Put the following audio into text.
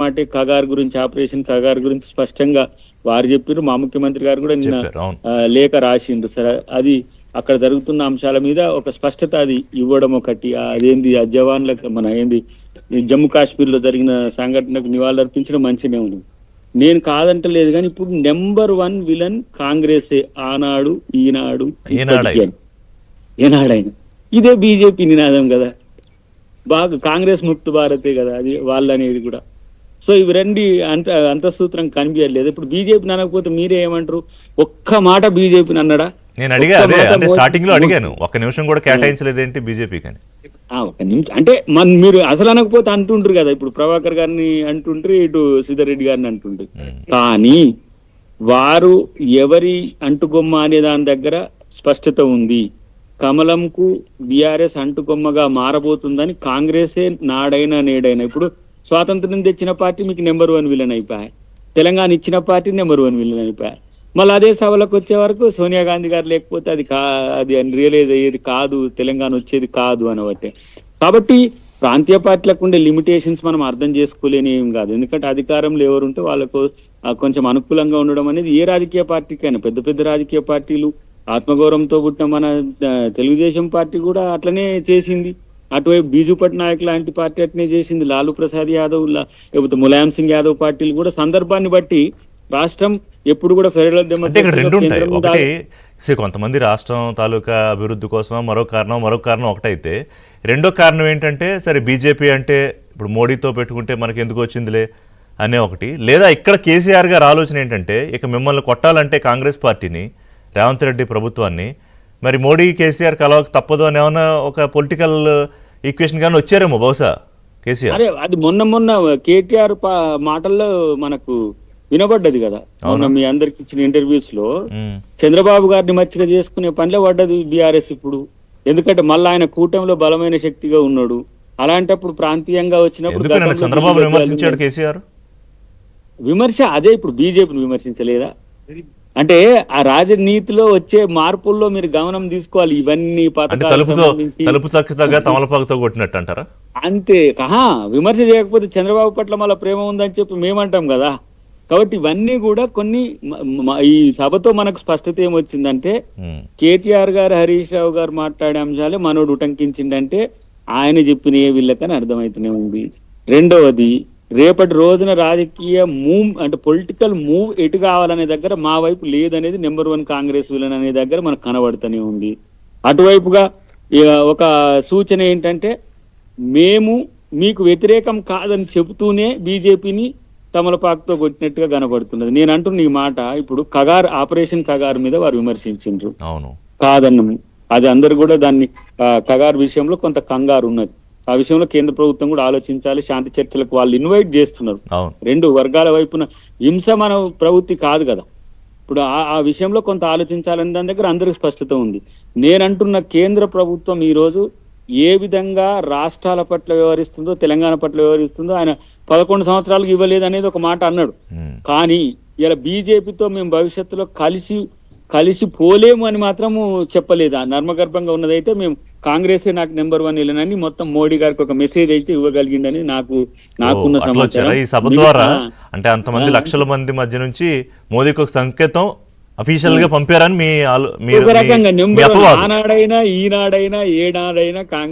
మాటే కగార్ గురించి, ఆపరేషన్ కగార్ గురించి స్పష్టంగా వారు చెప్పారు. మా ముఖ్యమంత్రి గారు కూడా నిన్న లేఖ రాసిండ్రు. సరే, అది అక్కడ జరుగుతున్న అంశాల మీద ఒక స్పష్టత అది ఇవ్వడం ఒకటి. అదేంది ఆ జవాన్లకు మన ఏంది జమ్మూ కాశ్మీర్ లో జరిగిన సంఘటనకు నివాళులర్పించడం మంచినే ఉంది. నేను కాదంటలేదు, కానీ ఇప్పుడు నెంబర్ 1 విలన్ కాంగ్రెసే. ఆనాడు, ఈనాడు, ఏనాడైనా ఇదే బీజేపీ నినాదం కదా. బాగా కాంగ్రెస్ ముక్త భారతే కదా అది వాళ్ళు అనేది కూడా. సో ఇవి రెండు అంతఃసూత్రం కనిపించలేదు. ఇప్పుడు బీజేపీని అనకపోతే మీరే ఏమంటారు? ఒక్క మాట బీజేపీని అన్నాడా? నేను అడిగా, అదే స్టార్టింగ్ లో అడిగాను, ఒక్క నిమిషం కూడా కేటాయించలేదు ఏంటి బీజేపీ కానీ. ఒక నిమిషం అంటే మీరు అసలు అనకపోతే అంటుంటారు కదా. ఇప్పుడు ప్రభాకర్ గారిని అంటుంటారు, ఇటు సిద్ధారెడ్డి గారిని అంటుంటారు. కానీ వారు ఎవరి అంటుగొమ్మ అనే దాని దగ్గర స్పష్టత ఉంది. కమలంకు బీఆర్ఎస్ అంటుకొమ్మగా మారబోతుందని కాంగ్రెసే నాడైనా నేడైనా. ఇప్పుడు స్వాతంత్రం తెచ్చిన పార్టీ మీకు నెంబర్ 1 విలన్ అయిపోయాయి, తెలంగాణ ఇచ్చిన పార్టీ నెంబర్ 1 విలన్ అయిపోయాయి. మళ్ళీ అదే సభలకు వచ్చే వరకు సోనియా గాంధీ గారు లేకపోతే అది రియలైజ్ అయ్యేది కాదు, తెలంగాణ వచ్చేది కాదు అనబట్టే. కాబట్టి ప్రాంతీయ పార్టీలకు ఉండే లిమిటేషన్స్ మనం అర్థం చేసుకోలేని ఏం కాదు. ఎందుకంటే అధికారంలో ఎవరుంటే వాళ్ళకు కొంచెం అనుకూలంగా ఉండడం అనేది ఏ రాజకీయ పార్టీకైనా. పెద్ద పెద్ద రాజకీయ పార్టీలు, ఆత్మగౌరవంతో పుట్టిన మన తెలుగుదేశం పార్టీ కూడా అట్లనే చేసింది. అటువైపు బీజు పట్నాయక్ లాంటి పార్టీ అట్లనే చేసింది. లాలూ ప్రసాద్ యాదవ్ లేకపోతే ములాయం సింగ్ యాదవ్ పార్టీలు కూడా సందర్భాన్ని బట్టి రాష్ట్రం ఎప్పుడు కూడా ఫెడరల్ డెమోక్రసీ. కొంతమంది రాష్ట్రం తాలూకా అభివృద్ధి కోసం మరో కారణం ఒకటైతే, రెండో కారణం ఏంటంటే సరే బీజేపీ అంటే ఇప్పుడు మోడీతో పెట్టుకుంటే మనకి ఎందుకు వచ్చిందిలే అనే ఒకటి. లేదా ఇక్కడ కేసీఆర్ గారి ఆలోచన ఏంటంటే ఇక మిమ్మల్ని కొట్టాలంటే కాంగ్రెస్ పార్టీని, రేవంత్ రెడ్డి ప్రభుత్వాన్ని, మరి మోడీ కేసీఆర్ కలవక తప్పదు అని ఏమన్నా ఒక పొలిటికల్ ఈక్వేషన్ కానీ వచ్చారేమో బహుశా కేసీఆర్. అదే అది మొన్న కేటీఆర్ మాటల్లో మనకు వినబడ్డది కదా. మొన్న మీ అందరికి ఇచ్చిన ఇంటర్వ్యూస్ లో చంద్రబాబు గారిని మచ్చిక చేసుకునే పనిలో పడ్డది బీఆర్ఎస్ ఇప్పుడు. ఎందుకంటే మళ్ళీ ఆయన కూటమిలో బలమైన శక్తిగా ఉన్నాడు. అలాంటప్పుడు ప్రాంతీయంగా వచ్చినప్పుడు చంద్రబాబు విమర్శించాడు కేసీఆర్. విమర్శ అదే ఇప్పుడు బీజేపీని విమర్శించలేదా? అంటే ఆ రాజనీతిలో వచ్చే మార్పుల్లో మీరు గమనం తీసుకోవాలి. ఇవన్నీ తమలపాకుతో కొట్టినట్టు అంటారా? అంతే. విమర్శ చేయకపోతే చంద్రబాబు పట్ల మళ్ళీ ప్రేమ ఉందని చెప్పి మేమంటాం కదా. కాబట్టి ఇవన్నీ కూడా కొన్ని ఈ సభతో మనకు స్పష్టత ఏమొచ్చిందంటే కేటీఆర్ గారు, హరీష్ రావు గారు మాట్లాడే అంశాలే మనోడు ఉటంకించిందంటే ఆయన చెప్పిన ఏ వీళ్ళకని అర్థమైతేనే ఉంది. రెండవది, రేపటి రోజున రాజకీయ మూవ్ అంటే పొలిటికల్ మూవ్ ఎటు కావాలనే దగ్గర మా వైపు లేదనేది నెంబర్ 1 కాంగ్రెస్ విలన్ అనే దగ్గర మనకు కనబడుతూనే ఉంది. అటువైపుగా ఒక సూచన ఏంటంటే మేము మీకు వ్యతిరేకం కాదని చెబుతూనే బీజేపీని తమలపాకుతో కొట్టినట్టుగా కనబడుతున్నది. నేను అంటున్న ఈ మాట ఇప్పుడు ఆపరేషన్ కగార్ మీద వారు విమర్శించారు. కాదన్నము అది అందరు కూడా దాన్ని కగార్ విషయంలో కొంత కంగారు ఉన్నది. ఆ విషయంలో కేంద్ర ప్రభుత్వం కూడా ఆలోచించాలి. శాంతి చర్చలకు వాళ్ళు ఇన్వైట్ చేస్తున్నారు. రెండు వర్గాల వైపున హింస మన ప్రవృత్తి కాదు కదా. ఇప్పుడు ఆ విషయంలో కొంత ఆలోచించాలని దాని దగ్గర అందరికి స్పష్టత ఉంది. నేనంటున్న కేంద్ర ప్రభుత్వం ఈ రోజు ఏ విధంగా రాష్ట్రాల పట్ల వ్యవహరిస్తుందో, తెలంగాణ పట్ల వ్యవహరిస్తుందో ఆయన 11 సంవత్సరాలకు ఇవ్వలేదు అనేది ఒక మాట అన్నాడు. కానీ ఇలా బీజేపీతో మేము భవిష్యత్తులో కలిసి పోలేము అని మాత్రము చెప్పలేదు. నర్మగర్భంగా ఉన్నదైతే మేము కాంగ్రెసే నాకు నెంబర్ 1 విలనని మొత్తం మోడీ గారికి ఒక మెసేజ్ అయితే ఇవ్వగలిగిందని నాకున్న సమాచారం. ఈ సభ ద్వారా అంటే అంతమంది లక్షల మంది మధ్య నుంచి మోదీకి ఒక సంకేతం అఫీషియల్ గా పంపారని మీ ఆనాడైనా ఈనాడైనా ఏనాడైనా కాంగ్రెస్